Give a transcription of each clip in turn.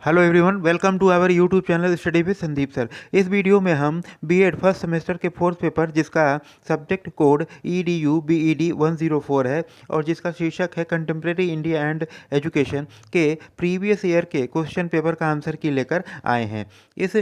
Hello everyone, welcome to our YouTube channel study with Sandeep sir. इस video में हम B Ed first semester के fourth paper जिसका subject code EDU BED 104 है और जिसका शीर्षक है कंटेम्प्रेरी इंडिया एंड एजुकेशन के प्रीवियस ईयर के क्वेश्चन पेपर का आंसर की लेकर आए हैं। इस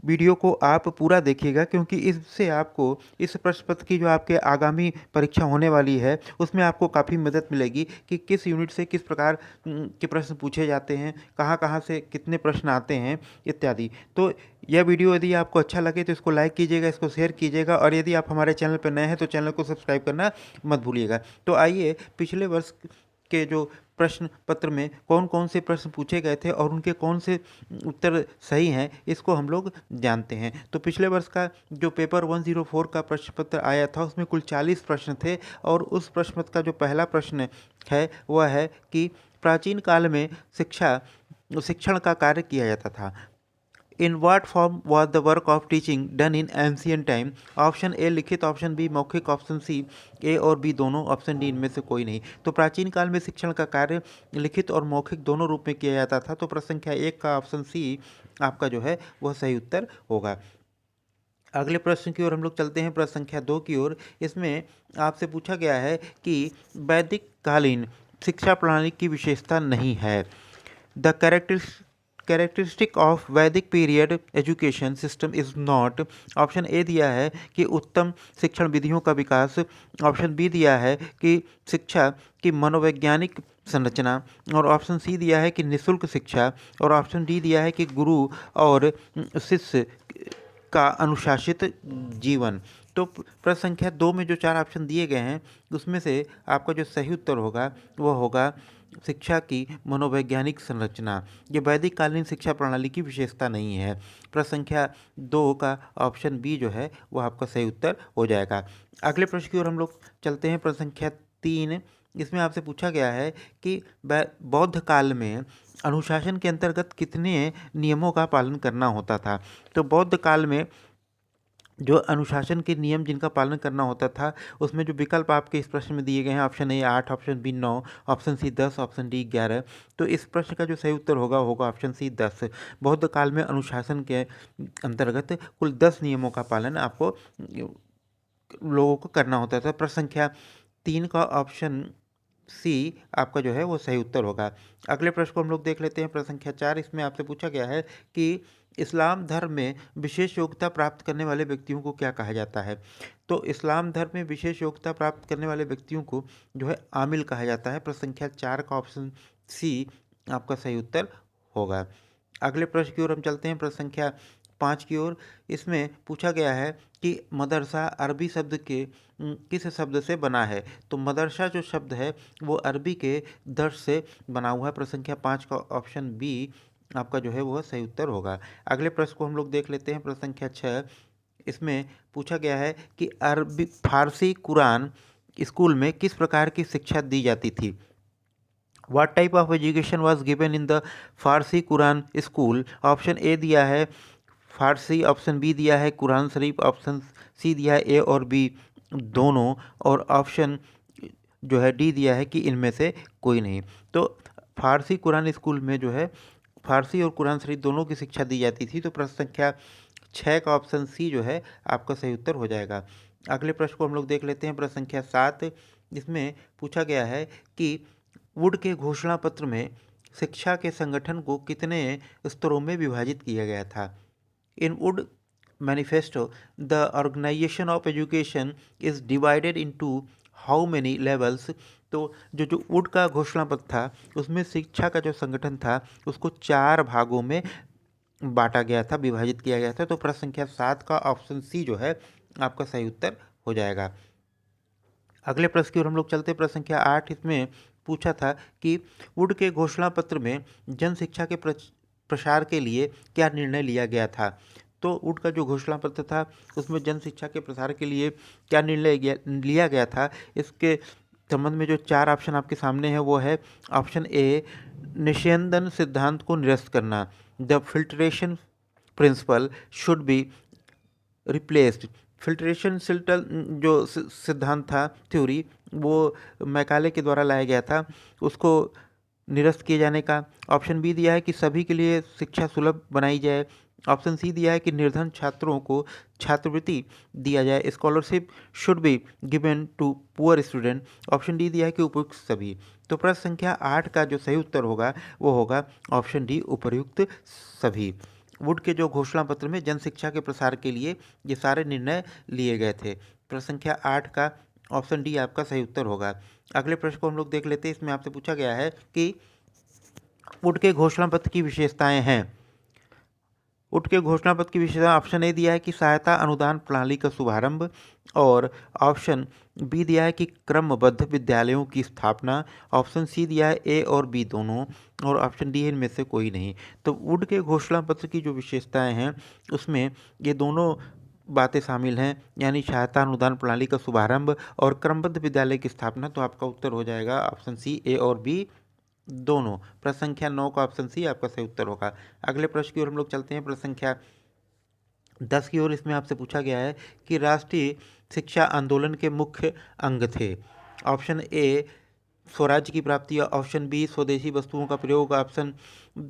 वीडियो को आप पूरा देखिएगा क्योंकि इससे आपको इस प्रश्न पत्र की जो आपके आगामी परीक्षा होने वाली है उसमें आपको काफ़ी मदद मिलेगी कि किस यूनिट से किस प्रकार के प्रश्न पूछे जाते हैं, कहाँ कहाँ से कितने प्रश्न आते हैं इत्यादि। तो यह वीडियो यदि आपको अच्छा लगे तो इसको लाइक कीजिएगा, इसको शेयर कीजिएगा और यदि आप हमारे चैनल पर नए हैं तो चैनल को सब्सक्राइब करना मत भूलिएगा। तो आइए पिछले वर्ष के जो प्रश्न पत्र में कौन कौन से प्रश्न पूछे गए थे और उनके कौन से उत्तर सही हैं इसको हम लोग जानते हैं। तो पिछले वर्ष का जो पेपर 104 का प्रश्न पत्र आया था उसमें कुल 40 प्रश्न थे और उस प्रश्न पत्र का जो पहला प्रश्न है वह है कि प्राचीन काल में शिक्षण का कार्य किया जाता था। In what form was the work of teaching done in ancient time. Option A लिखित, ऑप्शन बी मौखिक, ऑप्शन सी ए और बी दोनों, ऑप्शन डी इनमें से कोई नहीं। तो प्राचीन काल में शिक्षण का कार्य लिखित और मौखिक दोनों रूप में किया जाता था। तो प्रश्न संख्या 1 का ऑप्शन सी आपका जो है वह सही उत्तर होगा। अगले प्रश्न की ओर हम लोग चलते हैं, प्रश्न संख्या 2 की ओर। इसमें आपसे पूछा गया है कि वैदिक कालीन शिक्षा प्रणाली की विशेषता नहीं है। द कैरेक्टरिस्टिक ऑफ वैदिक period education system is not. Option A दिया है कि उत्तम शिक्षण विधियों का विकास, ऑप्शन बी दिया है कि शिक्षा की मनोवैज्ञानिक संरचना, और ऑप्शन सी दिया है कि निःशुल्क शिक्षा, और ऑप्शन डी दिया है कि गुरु और शिष्य का अनुशासित जीवन। तो प्रश्न संख्या 2 में जो 4 ऑप्शन दिए गए हैं उसमें से आपका जो सही उत्तर होगा वह होगा शिक्षा की मनोवैज्ञानिक संरचना। ये वैदिक कालीन शिक्षा प्रणाली की विशेषता नहीं है। प्रश्न संख्या 2 का ऑप्शन बी जो है वह आपका सही उत्तर हो जाएगा। अगले प्रश्न की ओर हम लोग चलते हैं, प्रश्न संख्या 3। इसमें आपसे पूछा गया है कि बौद्ध काल में अनुशासन के अंतर्गत कितने नियमों का पालन करना होता था। तो बौद्ध काल में जो अनुशासन के नियम जिनका पालन करना होता था उसमें जो विकल्प आपके इस प्रश्न में दिए गए हैं, option A 8, option B 9, option C 10, option D 11। तो इस प्रश्न का जो सही उत्तर होगा होगा ऑप्शन सी 10। बौद्ध काल में अनुशासन के अंतर्गत कुल 10 नियमों का पालन आपको लोगों को करना होता था। प्रश्न संख्या 3 का ऑप्शन सी आपका जो है वो सही उत्तर होगा। अगले प्रश्न को हम लोग देख लेते हैं, प्रश्न संख्या 4। इसमें आपसे पूछा गया है कि इस्लाम धर्म में विशेष योग्यता प्राप्त करने वाले व्यक्तियों को क्या कहा जाता है। तो इस्लाम धर्म में विशेष योग्यता प्राप्त करने वाले व्यक्तियों को जो है आमिल कहा जाता है। प्रश्न संख्या 4 का ऑप्शन सी आपका सही उत्तर होगा। अगले प्रश्न की ओर हम चलते हैं, प्रश्न संख्या 5 की ओर। इसमें पूछा गया है कि मदरसा अरबी शब्द के किस शब्द से बना है। तो मदरसा जो शब्द है वो अरबी के दर्स से बना हुआ है। प्रश्न संख्या 5 का ऑप्शन बी आपका जो है वह सही उत्तर होगा। अगले प्रश्न को हम लोग देख लेते हैं, प्रश्न संख्या 6। इसमें पूछा गया है कि अरबी फारसी कुरान स्कूल में किस प्रकार की शिक्षा दी जाती थी। What type of education was given in the Farsi Quran school. Option A दिया है फारसी, ऑप्शन बी दिया है कुरान शरीफ, ऑप्शन सी दिया है ए और बी दोनों, और ऑप्शन जो है डी दिया है कि इनमें से कोई नहीं। तो फारसी कुरान स्कूल में जो है फारसी और कुरान शरीफ दोनों की शिक्षा दी जाती थी। तो प्रश्न संख्या 6 का ऑप्शन सी जो है आपका सही उत्तर हो जाएगा। अगले प्रश्न को हम लोग देख लेते हैं, प्रश्न संख्या 7। इसमें पूछा गया है कि वुड के घोषणा पत्र में शिक्षा के संगठन को कितने स्तरों में विभाजित किया गया था। In Wood manifesto the organisation of education is divided into how many levels. तो जो वुड का घोषणा पत्र था उसमें शिक्षा का जो संगठन था उसको 4 भागों में बांटा गया था, विभाजित किया गया था। तो प्रश्न संख्या 7 का ऑप्शन सी जो है आपका सही उत्तर हो जाएगा। अगले प्रश्न की ओर हम लोग चलते हैं, प्रश्न संख्या 8। इसमें पूछा था कि वुड के घोषणा पत्र में जन शिक्षा के प्रसार के लिए क्या निर्णय लिया गया था। तो वुड का जो घोषणा पत्र था उसमें जन शिक्षा के प्रसार के लिए क्या निर्णय लिया गया था, इसके संबंध में जो 4 ऑप्शन आपके सामने है वो है ऑप्शन ए निस्यंदन सिद्धांत को निरस्त करना, the filtration principle should be replaced. Filtration सिल्टल जो सिद्धांत था, थ्योरी, वो मैकाले के द्वारा लाया गया था, उसको निरस्त किए जाने का। ऑप्शन बी दिया है कि सभी के लिए शिक्षा सुलभ बनाई जाए। ऑप्शन सी दिया है कि निर्धन छात्रों को छात्रवृत्ति दिया जाए, scholarship should be given to poor student. Option D दिया है कि उपयुक्त सभी। तो प्रश्न संख्या 8 का जो सही उत्तर होगा वो होगा ऑप्शन डी, उपर्युक्त सभी। वुड के जो घोषणा पत्र में जन शिक्षा के प्रसार के लिए ये सारे निर्णय लिए गए थे। प्रश्न संख्या 8 का ऑप्शन डी आपका सही उत्तर होगा। अगले प्रश्न को हम लोग देख लेते हैं। इसमें आपसे पूछा गया है कि वुड के घोषणा पत्र की विशेषताएं हैं। वुड के घोषणा पत्र की विशेषता, ऑप्शन ए दिया है कि सहायता अनुदान प्रणाली का शुभारंभ, और ऑप्शन बी दिया है कि क्रमबद्ध विद्यालयों की स्थापना। ऑप्शन सी दिया है ए और बी दोनों, और ऑप्शन डी है इनमें से कोई नहीं। तो वुड के घोषणा पत्र की जो विशेषताएं हैं उसमें ये दोनों बातें शामिल हैं, यानी सहायता अनुदान प्रणाली का शुभारंभ और क्रमबद्ध विद्यालय की स्थापना। तो आपका उत्तर हो जाएगा ऑप्शन सी, ए और बी दोनों। प्रश्न संख्या 9 का ऑप्शन सी आपका सही उत्तर होगा। अगले प्रश्न की ओर हम लोग चलते हैं। प्रश्न संख्या 10 की ओर। इसमें आपसे पूछा गया है कि राष्ट्रीय शिक्षा आंदोलन के मुख्य अंग थे। ऑप्शन ए स्वराज्य की प्राप्ति, ऑप्शन बी स्वदेशी वस्तुओं का प्रयोग, ऑप्शन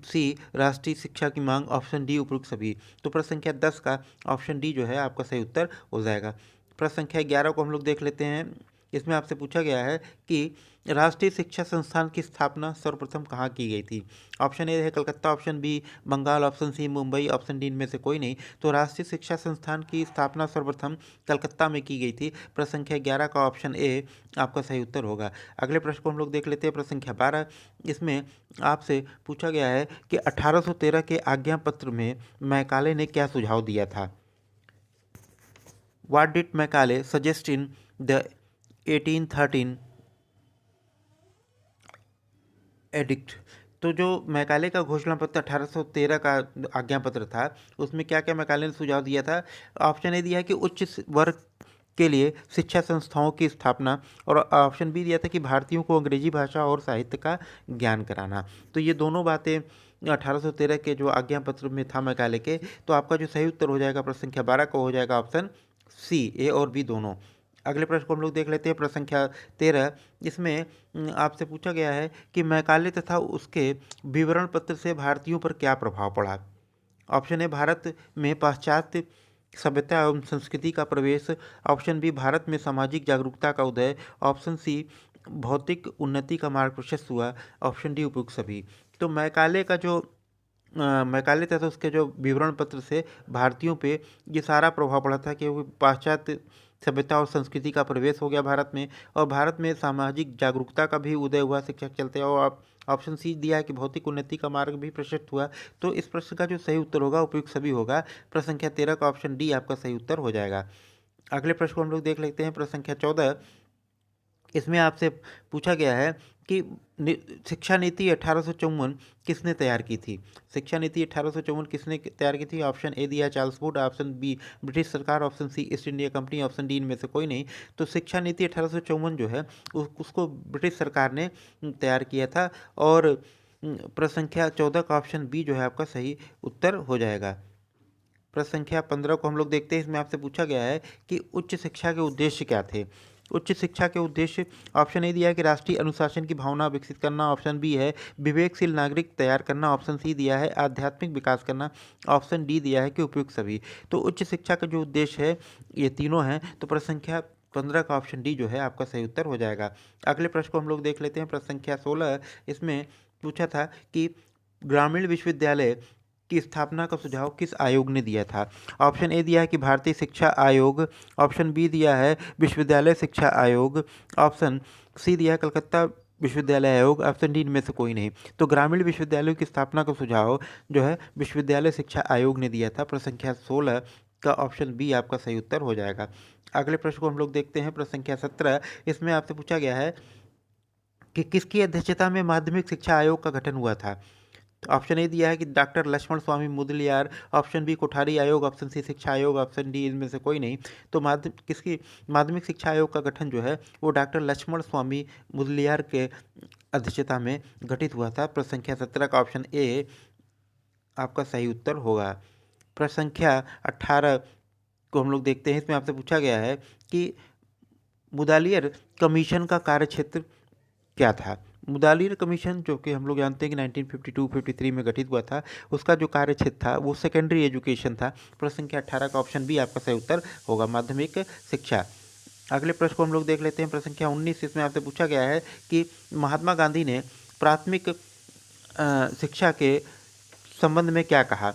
सी राष्ट्रीय शिक्षा की मांग, ऑप्शन डी उपयुक्त सभी। तो प्रश्न संख्या 10 का ऑप्शन डी जो है आपका सही उत्तर हो जाएगा। प्रश्न संख्या 11 को हम लोग देख लेते हैं। इसमें आपसे पूछा गया है कि राष्ट्रीय शिक्षा संस्थान की स्थापना सर्वप्रथम कहाँ की गई थी। ऑप्शन ए है Calcutta, option B Bengal, option C Mumbai, option D इनमें से कोई नहीं। तो राष्ट्रीय शिक्षा संस्थान की स्थापना सर्वप्रथम कलकत्ता में की गई थी। प्रश्न संख्या 11 का ऑप्शन ए आपका सही उत्तर होगा। अगले प्रश्न को हम लोग देख लेते हैं। प्रश्न संख्या 12। इसमें आपसे पूछा गया है कि 1813 के आज्ञा पत्र में मैकाले ने क्या सुझाव दिया था। What did Macaulay suggest in the 1813 addict. तो जो मैकाले का घोषणा पत्र 1813 का आज्ञा पत्र था उसमें क्या क्या मैकाले ने सुझाव दिया था। ऑप्शन ए दिया है कि उच्च वर्ग के लिए शिक्षा संस्थाओं की स्थापना, और ऑप्शन बी दिया था कि भारतीयों को अंग्रेजी भाषा और साहित्य का ज्ञान कराना। तो ये दोनों बातें 1813 के जो आज्ञा पत्र में था मैकाले के। तो आपका जो सही उत्तर हो जाएगा प्रश्न संख्या 12 को हो जाएगा ऑप्शन सी, ए और बी दोनों। अगले प्रश्न को हम लोग देख लेते हैं। प्रश्न संख्या 13। इसमें आपसे पूछा गया है कि मैकाले तथा उसके विवरण पत्र से भारतीयों पर क्या प्रभाव पड़ा। ऑप्शन ए भारत में पाश्चात्य सभ्यता एवं संस्कृति का प्रवेश, ऑप्शन बी भारत में सामाजिक जागरूकता का उदय, ऑप्शन सी भौतिक उन्नति का मार्ग प्रशस्त हुआ, ऑप्शन डी उपयुक्त सभी। तो मैकाले का जो मैकाले तथा उसके जो विवरण पत्र से भारतीयों पे ये सारा प्रभाव पड़ा था कि वो पाश्चात्य सभ्यता और संस्कृति का प्रवेश हो गया भारत में, और भारत में सामाजिक जागरूकता का भी उदय हुआ शिक्षा के चलते, और ऑप्शन सी दिया है कि भौतिक उन्नति का मार्ग भी प्रशस्त हुआ। तो इस प्रश्न का जो सही उत्तर होगा उपयुक्त सभी होगा। प्रश्न संख्या 13 का ऑप्शन डी आपका सही उत्तर हो जाएगा। अगले प्रश्न को हम लोग देख लेते हैं। प्रश्न संख्या 14। इसमें आपसे पूछा गया है कि शिक्षा नीति 1854 किसने तैयार की थी। शिक्षा नीति 1854 किसने तैयार की थी। ऑप्शन ए दिया Charles Wood, option B British सरकार, option C East India Company, option D इनमें से कोई नहीं। तो शिक्षा नीति 1854 जो है उसको ब्रिटिश सरकार ने तैयार किया था, और प्रश्न संख्या 14 का ऑप्शन बी जो है आपका सही उत्तर हो जाएगा। प्रश्न संख्या 15 को हम लोग देखते हैं। इसमें आपसे पूछा गया है कि उच्च शिक्षा के उद्देश्य क्या थे। उच्च शिक्षा के उद्देश्य, ऑप्शन ए दिया है कि राष्ट्रीय अनुशासन की भावना विकसित करना, ऑप्शन बी है विवेकशील नागरिक तैयार करना, ऑप्शन सी दिया है आध्यात्मिक विकास करना, ऑप्शन डी दिया है कि उपयुक्त सभी। तो उच्च शिक्षा का जो उद्देश्य है ये तीनों हैं। तो प्रश्न संख्या 15 का ऑप्शन डी जो है आपका सही उत्तर हो जाएगा। अगले प्रश्न को हम लोग देख लेते हैं। प्रश्न संख्या 16। इसमें पूछा था कि ग्रामीण विश्वविद्यालय की स्थापना का सुझाव किस आयोग ने दिया था। ऑप्शन ए दिया है कि भारतीय शिक्षा आयोग, ऑप्शन बी दिया है विश्वविद्यालय शिक्षा आयोग, ऑप्शन सी दिया है कलकत्ता विश्वविद्यालय आयोग, ऑप्शन डी इनमें से कोई नहीं। तो ग्रामीण विश्वविद्यालयों की स्थापना का सुझाव जो है विश्वविद्यालय शिक्षा आयोग ने दिया था। प्रश्न संख्या 16 का ऑप्शन बी आपका सही उत्तर हो जाएगा। अगले प्रश्न को हम लोग देखते हैं। प्रश्न संख्या 17। इसमें आपसे पूछा गया है कि किसकी अध्यक्षता में माध्यमिक शिक्षा आयोग का गठन हुआ था। ऑप्शन ए दिया है कि डॉक्टर लक्ष्मण स्वामी मुदलियार, ऑप्शन बी कोठारी आयोग, ऑप्शन सी शिक्षा आयोग, ऑप्शन डी इनमें से कोई नहीं। तो माध्यमिक शिक्षा आयोग का गठन जो है वो डॉक्टर लक्ष्मण स्वामी मुदलियार के अध्यक्षता में गठित हुआ था। प्रश्न संख्या 17 का ऑप्शन ए आपका सही उत्तर होगा। प्रश्न संख्या 18 को हम लोग देखते हैं। इसमें आपसे पूछा गया है कि मुदलियार कमीशन का कार्यक्षेत्र क्या था। मुदालिर कमीशन जो कि हम लोग जानते हैं कि 1952-53 में गठित हुआ था, उसका जो कार्य क्षेत्र था वो सेकेंडरी एजुकेशन था। प्रश्न संख्या 18 का ऑप्शन बी आपका सही उत्तर होगा, माध्यमिक शिक्षा। अगले प्रश्न को हम लोग देख लेते हैं, प्रश्न संख्या 19। इसमें आपसे पूछा गया है कि महात्मा गांधी ने प्राथमिक शिक्षा के संबंध में क्या कहा।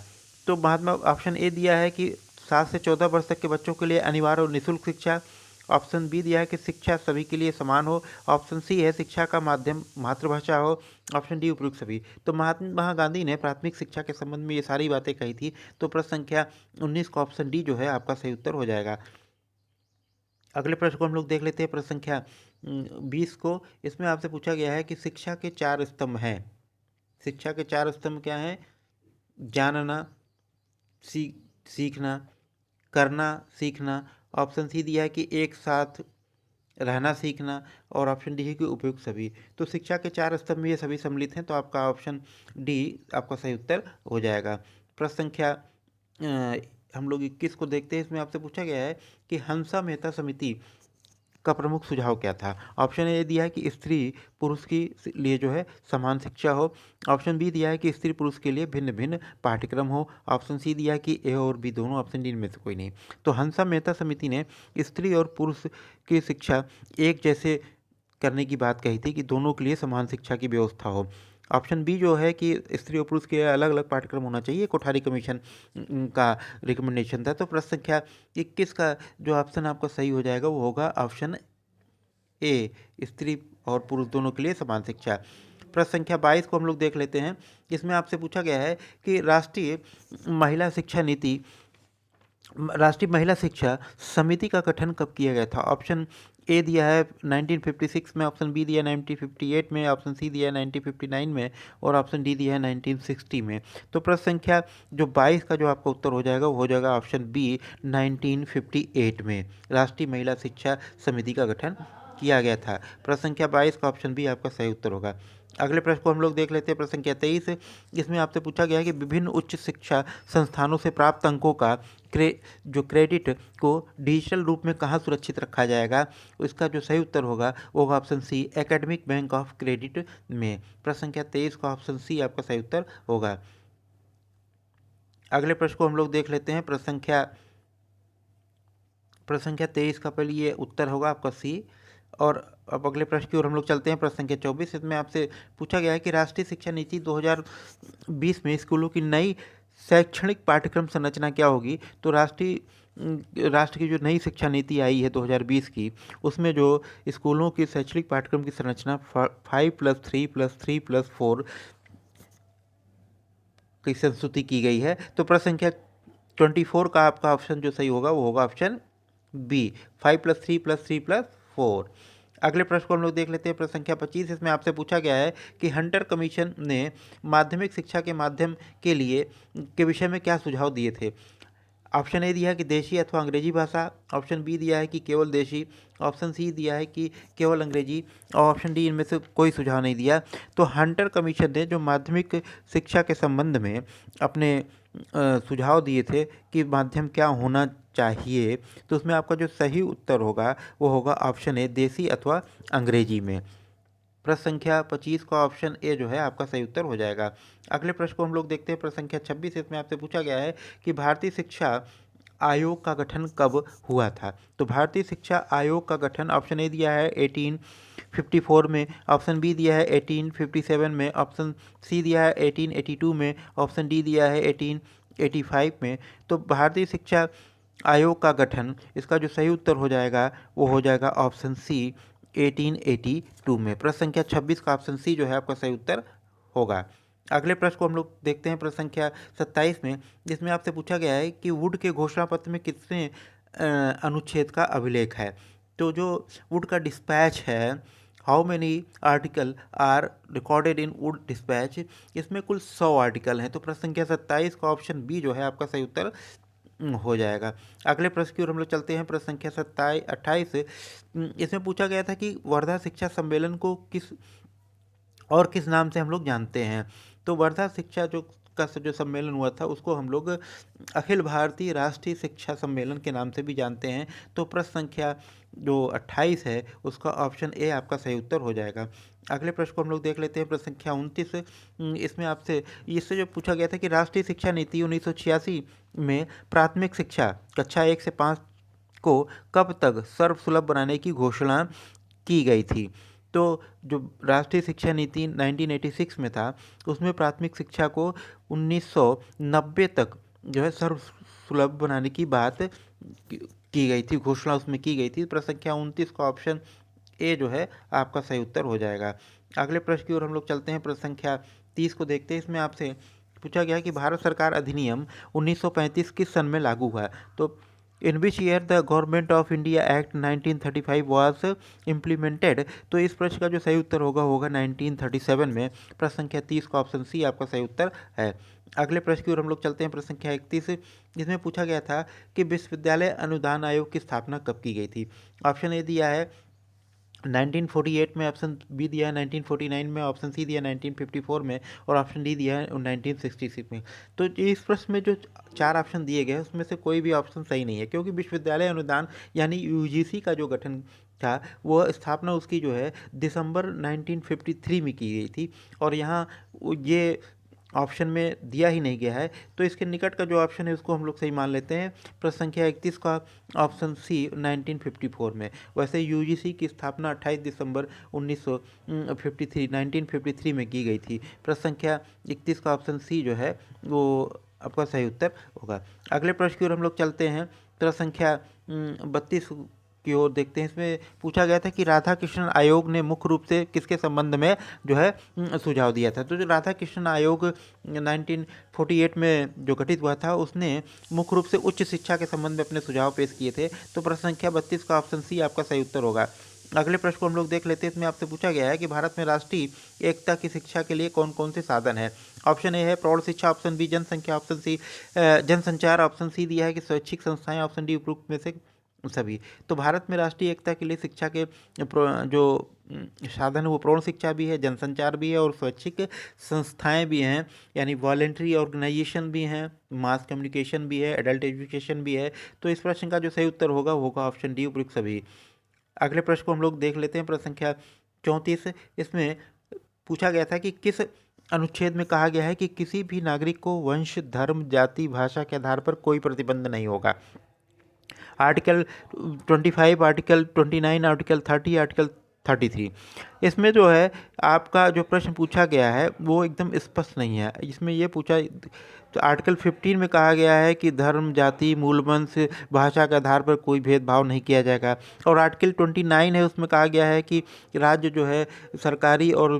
तो महात्मा ऑप्शन ए दिया है कि 7 से 14 वर्ष तक के बच्चों के लिए अनिवार्य और निःशुल्क शिक्षा। ऑप्शन बी दिया है कि शिक्षा सभी के लिए समान हो। ऑप्शन सी है शिक्षा का माध्यम मातृभाषा हो। ऑप्शन डी उपयुक्त सभी। तो महात्मा गांधी ने प्राथमिक शिक्षा के संबंध में ये सारी बातें कही थी। तो प्रश्न संख्या 19 का ऑप्शन डी जो है आपका सही उत्तर हो जाएगा। अगले प्रश्न को हम लोग देख लेते हैं, प्रश्न संख्या 20 को। इसमें आपसे पूछा गया है कि शिक्षा के 4 स्तंभ हैं। शिक्षा के 4 स्तंभ क्या हैं? जानना, सीखना, करना, सीखना। ऑप्शन सी दिया है कि एक साथ रहना सीखना, और ऑप्शन डी है कि उपयुक्त सभी। तो शिक्षा के 4 स्तंभ में ये सभी सम्मिलित हैं, तो आपका ऑप्शन डी आपका सही उत्तर हो जाएगा। प्रश्न संख्या हम लोग 21 को देखते हैं। इसमें आपसे पूछा गया है कि हंसा मेहता समिति का प्रमुख सुझाव क्या था। ऑप्शन ए दिया है कि स्त्री पुरुष की लिए जो है समान शिक्षा हो। ऑप्शन बी दिया है कि स्त्री पुरुष के लिए भिन्न भिन्न पाठ्यक्रम हो। ऑप्शन सी दिया है कि ए और बी दोनों। ऑप्शन डी इनमें से कोई नहीं। तो हंसा मेहता समिति ने स्त्री और पुरुष की शिक्षा एक जैसे करने की बात कही थी कि दोनों के लिए समान शिक्षा की व्यवस्था हो। ऑप्शन बी जो है कि स्त्री और पुरुष के अलग अलग पाठ्यक्रम होना चाहिए, कोठारी कमीशन का रिकमेंडेशन था। तो प्रश्न संख्या 21 का जो ऑप्शन आपका सही हो जाएगा वो होगा ऑप्शन ए, स्त्री और पुरुष दोनों के लिए समान शिक्षा। प्रश्न संख्या 22 को हम लोग देख लेते हैं। इसमें आपसे पूछा गया है कि राष्ट्रीय महिला शिक्षा समिति का गठन कब किया गया था। ऑप्शन ए दिया है 1956 में, ऑप्शन बी दिया है 1958 में, ऑप्शन सी दिया है 1959 में, और ऑप्शन डी दिया है 1960 में। तो प्रश्न संख्या जो 22 का जो आपका उत्तर हो जाएगा वो हो जाएगा ऑप्शन बी 1958 में राष्ट्रीय महिला शिक्षा समिति का गठन किया गया था। प्रश्न संख्या 22 का ऑप्शन बी आपका सही उत्तर होगा। अगले प्रश्न को हम लोग देख लेते हैं, प्रश्न संख्या 23। इसमें आपसे पूछा गया है कि विभिन्न उच्च शिक्षा संस्थानों से प्राप्त अंकों का जो क्रेडिट को डिजिटल रूप में कहाँ सुरक्षित रखा जाएगा। इसका जो सही उत्तर होगा वो होगा option C, academic bank of credit में। प्रश्न संख्या 23 का ऑप्शन सी आपका सही उत्तर होगा। अगले प्रश्न को हम लोग देख लेते हैं, प्रश्न संख्या 23 का पहले ये उत्तर होगा आपका सी। और अब अगले प्रश्न की ओर हम लोग चलते हैं, प्रश्न संख्या 24। इसमें आपसे पूछा गया है कि राष्ट्रीय शिक्षा नीति 2020 में स्कूलों की नई शैक्षणिक पाठ्यक्रम संरचना क्या होगी। तो राष्ट्र की जो नई शिक्षा नीति आई है 2020 की, उसमें जो स्कूलों की शैक्षणिक पाठ्यक्रम की संरचना 5+3+3+4 की संस्तुति की गई है। तो प्रश्न संख्या 24 का आपका ऑप्शन जो सही होगा वो होगा ऑप्शन बी, 5+3+3+4। अगले प्रश्न को हम लोग देख लेते हैं, प्रश्न संख्या 25। इसमें आपसे पूछा गया है कि हंटर कमीशन ने माध्यमिक शिक्षा के माध्यम के विषय में क्या सुझाव दिए थे। ऑप्शन ए दिया है कि देशी अथवा अंग्रेजी भाषा। ऑप्शन बी दिया है कि केवल देशी। ऑप्शन सी दिया है कि केवल अंग्रेजी, और ऑप्शन डी इनमें से कोई सुझाव नहीं दिया। तो हंटर कमीशन ने जो माध्यमिक शिक्षा के संबंध में अपने सुझाव दिए थे कि माध्यम क्या होना चाहिए, तो उसमें आपका जो सही उत्तर होगा वो होगा ऑप्शन ए, देशी अथवा अंग्रेजी में। प्रश्न संख्या 25 का ऑप्शन ए जो है आपका सही उत्तर हो जाएगा। अगले प्रश्न को हम लोग देखते हैं, प्रश्न संख्या 26। इसमें आपसे पूछा गया है कि भारतीय शिक्षा आयोग का गठन कब हुआ था। तो भारतीय शिक्षा आयोग का गठन ऑप्शन ए दिया है 1854 में, ऑप्शन बी दिया है 1857 में, ऑप्शन सी दिया है 1882 में, ऑप्शन डी दिया है 1885 में। तो भारतीय शिक्षा आयोग का गठन, इसका जो सही उत्तर हो जाएगा वो हो जाएगा ऑप्शन सी 1882 में। प्रश्न संख्या 26 का ऑप्शन सी जो है आपका सही उत्तर होगा। अगले प्रश्न को हम लोग देखते हैं, प्रश्न संख्या 27 में, जिसमें आपसे पूछा गया है कि वुड के घोषणा पत्र में कितने अनुच्छेद का अभिलेख है। तो जो वुड का डिस्पैच है, how many article are recorded in Wood dispatch, इसमें कुल 100 आर्टिकल हैं। तो प्रश्न संख्या 27 का ऑप्शन बी जो है आपका सही उत्तर हो जाएगा। अगले प्रश्न की ओर हम लोग चलते हैं, प्रश्न संख्या 28। इसमें पूछा गया था कि वर्धा शिक्षा सम्मेलन को किस नाम से हम लोग जानते हैं। तो वर्धा शिक्षा जो का जो सम्मेलन हुआ था उसको हम लोग अखिल भारतीय राष्ट्रीय शिक्षा सम्मेलन के नाम से भी जानते हैं। तो प्रश्न संख्या जो 28 है उसका ऑप्शन ए आपका सही उत्तर हो जाएगा। अगले प्रश्न को हम लोग देख लेते हैं, प्रश्न संख्या 29। इसमें आपसे इससे जो पूछा गया था कि राष्ट्रीय शिक्षा नीति 1986 में प्राथमिक शिक्षा कक्षा 1 से 5 को कब तक सर्वसुलभ बनाने की घोषणा की गई थी। तो जो राष्ट्रीय शिक्षा नीति 1986 में था उसमें प्राथमिक शिक्षा को 1990 तक जो है सर्वसुलभ बनाने की बात की गई थी, घोषणा उसमें की गई थी। प्रश्न संख्या 29 का ऑप्शन ए जो है आपका सही उत्तर हो जाएगा। अगले प्रश्न की ओर हम लोग चलते हैं, प्रश्न संख्या 30 को देखते हैं। इसमें आपसे पूछा गया कि भारत सरकार अधिनियम 1935 किस सन में लागू हुआ। तो in which year the Government of India Act 1935 was implemented. तो इस प्रश्न का जो सही उत्तर होगा 1937 में। प्रश्न संख्या 30 का ऑप्शन सी आपका सही उत्तर है। अगले प्रश्न की ओर हम लोग चलते हैं, प्रश्न संख्या 31। जिसमें पूछा गया था कि विश्वविद्यालय अनुदान आयोग की स्थापना कब की गई थी। ऑप्शन ए दिया है 1948 में, ऑप्शन बी दिया है 1949 में, ऑप्शन सी दिया 1954 में और ऑप्शन डी दिया है 1966 में। तो इस प्रश्न में जो 4 ऑप्शन दिए गए उसमें से कोई भी ऑप्शन सही नहीं है, क्योंकि विश्वविद्यालय अनुदान यानी यूजीसी का जो गठन था वो स्थापना उसकी जो है दिसंबर 1953 में की गई थी और यहाँ ये ऑप्शन में दिया ही नहीं गया है। तो इसके निकट का जो ऑप्शन है उसको हम लोग सही मान लेते हैं। प्रश्न संख्या 31 का ऑप्शन सी 1954 में। वैसे यूजीसी की स्थापना 28 दिसंबर 1953 में की गई थी। प्रश्न संख्या 31 का ऑप्शन सी जो है वो आपका सही उत्तर होगा। अगले प्रश्न की ओर हम लोग चलते हैं, प्रश्न संख्या 32 की ओर देखते हैं। इसमें पूछा गया था कि राधा कृष्ण आयोग ने मुख्य रूप से किसके संबंध में जो है सुझाव दिया था। तो जो राधा कृष्ण आयोग 1948 में जो गठित हुआ था उसने मुख्य रूप से उच्च शिक्षा के संबंध में अपने सुझाव पेश किए थे। तो प्रश्न संख्या 32 का ऑप्शन सी आपका सही उत्तर होगा। अगले प्रश्न को हम लोग देख लेते हैं। इसमें आपसे पूछा गया है कि भारत में राष्ट्रीय एकता की शिक्षा के लिए कौन कौन से साधन है। ऑप्शन ए है प्रौढ़ शिक्षा, ऑप्शन बी जनसंख्या, ऑप्शन सी जनसंचार, ऑप्शन सी दिया है कि स्वैच्छिक संस्थाएं, ऑप्शन डी उपरोक्त में से सभी। तो भारत में राष्ट्रीय एकता के लिए शिक्षा के जो साधन है वो प्रौढ़ शिक्षा भी है, जनसंचार भी है और स्वैच्छिक संस्थाएं भी हैं, यानी वॉलेंट्री ऑर्गेनाइजेशन भी हैं, मास कम्युनिकेशन भी है, एडल्ट एजुकेशन भी है। तो इस प्रश्न का जो सही उत्तर होगा वो होगा ऑप्शन डी उपरोक्त सभी। अगले प्रश्न को हम लोग देख लेते हैं, प्रश्न संख्या 34। इसमें पूछा गया था कि किस अनुच्छेद में कहा गया है कि किसी भी नागरिक को वंश, धर्म, जाति, भाषा के आधार पर कोई प्रतिबंध नहीं होगा। Article 25, article 29, article 30, article 33। इसमें जो है आपका जो प्रश्न पूछा गया है वो एकदम स्पष्ट नहीं है। इसमें ये पूछा तो आर्टिकल 15 में कहा गया है कि धर्म, जाति, मूल वंश, भाषा के आधार पर कोई भेदभाव नहीं किया जाएगा। और आर्टिकल 29 है उसमें कहा गया है कि राज्य जो है सरकारी और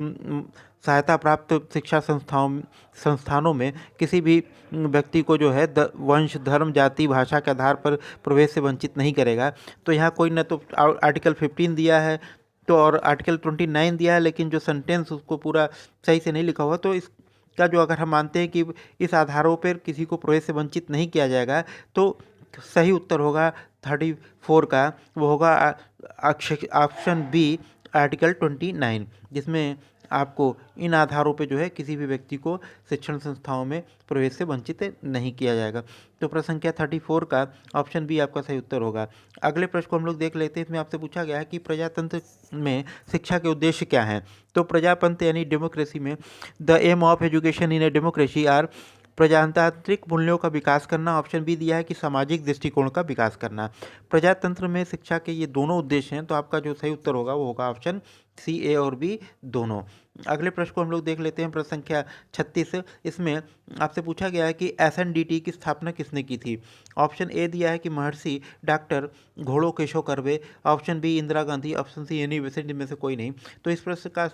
सहायता प्राप्त शिक्षा संस्थानों में किसी भी व्यक्ति को जो है वंश, धर्म, जाति, भाषा के आधार पर प्रवेश से वंचित नहीं करेगा। तो यहाँ कोई न तो आर्टिकल 15 दिया है तो और आर्टिकल 29 दिया है, लेकिन जो सेंटेंस उसको पूरा सही से नहीं लिखा हुआ। तो इसका जो अगर हम मानते हैं कि इस आधारों पर किसी को प्रवेश से वंचित नहीं किया जाएगा तो सही उत्तर होगा 34 का, वो होगा ऑप्शन बी आर्टिकल 29, जिसमें आपको इन आधारों पे जो है किसी भी व्यक्ति को शिक्षण संस्थाओं में प्रवेश से वंचित नहीं किया जाएगा। तो प्रश्न संख्या 34 का ऑप्शन बी आपका सही उत्तर होगा। अगले प्रश्न को हम लोग देख लेते हैं। इसमें आपसे पूछा गया है कि प्रजातंत्र में शिक्षा के उद्देश्य क्या हैं। तो प्रजातंत्र यानी डेमोक्रेसी में the aim of education in a democracy are प्रजातांत्रिक मूल्यों का विकास करना। ऑप्शन बी दिया है कि सामाजिक दृष्टिकोण का विकास करना। प्रजातंत्र में शिक्षा के ये दोनों उद्देश्य हैं, तो आपका जो सही उत्तर होगा वो होगा ऑप्शन सी, ए और बी दोनों। अगले प्रश्न को हम लोग देख लेते हैं, प्रश्न संख्या 36। इसमें आपसे पूछा गया है कि एसएनडीटी की स्थापना किसने की थी। ऑप्शन ए दिया है कि महर्षि डॉक्टर घोड़ो Keshav Karve, option B Indira Gandhi, option C Annie Besant में से कोई नहीं। तो इस प्रश्न का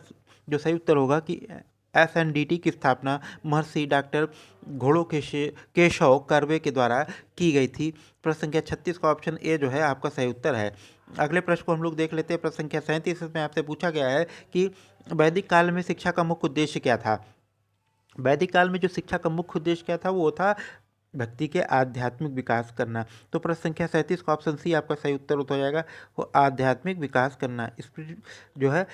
जो सही उत्तर होगा कि एसएनडीटी की स्थापना महर्षि डॉक्टर घोड़ो केशव कर्वे के द्वारा की गई थी। प्रश्न संख्या 36 का ऑप्शन ए जो है आपका सही उत्तर है। अगले प्रश्न को हम लोग देख लेते हैं, प्रश्न संख्या 37 में आपसे पूछा गया है कि वैदिक काल में शिक्षा का मुख्य उद्देश्य क्या था। वैदिक काल में जो शिक्षा का मुख्य उद्देश्य क्या था वो था व्यक्ति के आध्यात्मिक विकास करना। तो प्रश्न संख्या 37 का ऑप्शन सी आपका सही उत्तर हो जाएगा, वो आध्यात्मिक विकास करना। इस जो है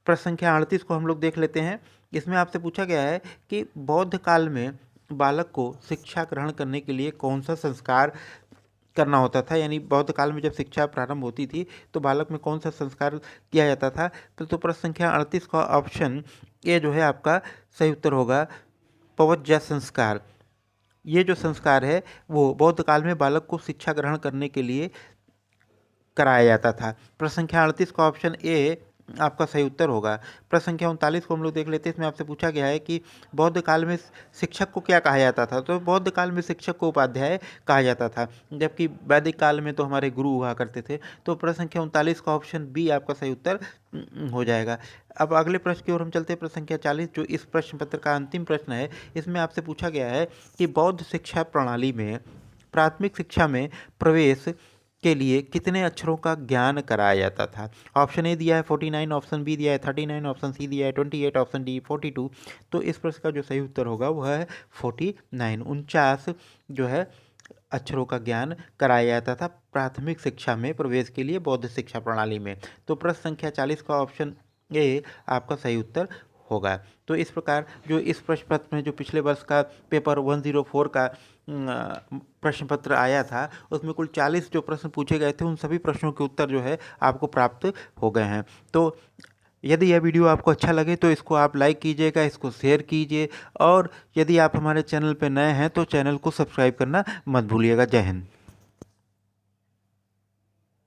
प्रश्न संख्या 38 को हम लोग देख लेते हैं। इसमें आपसे पूछा गया है कि बौद्ध काल में बालक को शिक्षा ग्रहण करने के लिए कौन सा संस्कार करना होता था, यानी बौद्ध काल में जब शिक्षा प्रारंभ होती थी तो बालक में कौन सा संस्कार किया जाता था। तो प्रश्न संख्या 38 का ऑप्शन ए जो है आपका सही उत्तर होगा, पवज्जा संस्कार। ये जो संस्कार है वो बौद्ध काल में बालक को शिक्षा ग्रहण करने के लिए कराया जाता था। प्रश्न संख्या 38 का ऑप्शन ए आपका सही उत्तर होगा। प्रश्न संख्या 39 को हम लोग देख लेते हैं। इसमें आपसे पूछा गया है कि बौद्ध काल में शिक्षक को क्या कहा जाता था। तो बौद्ध काल में शिक्षक को उपाध्याय कहा जाता था, जबकि वैदिक काल में तो हमारे गुरु हुआ करते थे। तो प्रश्न संख्या 39 का ऑप्शन बी आपका सही उत्तर हो जाएगा। अब अगले प्रश्न की ओर हम चलते हैं, प्रश्न संख्या 40 जो इस प्रश्न पत्र का अंतिम प्रश्न है। इसमें आपसे पूछा गया है कि बौद्ध शिक्षा प्रणाली में प्राथमिक शिक्षा में प्रवेश के लिए कितने अक्षरों का ज्ञान कराया जाता था। ऑप्शन ए दिया है 49, ऑप्शन बी दिया है 39, ऑप्शन सी दिया है 28, ऑप्शन डी 42। तो इस प्रश्न का जो सही उत्तर होगा वह है 49, 49 जो है अक्षरों का ज्ञान कराया जाता था प्राथमिक शिक्षा में प्रवेश के लिए बौद्ध शिक्षा प्रणाली में। तो प्रश्न संख्या 40 का ऑप्शन ए आपका सही उत्तर होगा। तो इस प्रकार जो इस प्रश्न पत्र में जो पिछले वर्ष का पेपर 104 का प्रश्न पत्र आया था उसमें कुल 40 जो प्रश्न पूछे गए थे उन सभी प्रश्नों के उत्तर जो है आपको प्राप्त हो गए हैं। तो यदि यह वीडियो आपको अच्छा लगे तो इसको आप लाइक कीजिएगा, इसको शेयर कीजिए, और यदि आप हमारे चैनल पर नए हैं तो चैनल को सब्सक्राइब करना मत भूलिएगा। जय हिंद।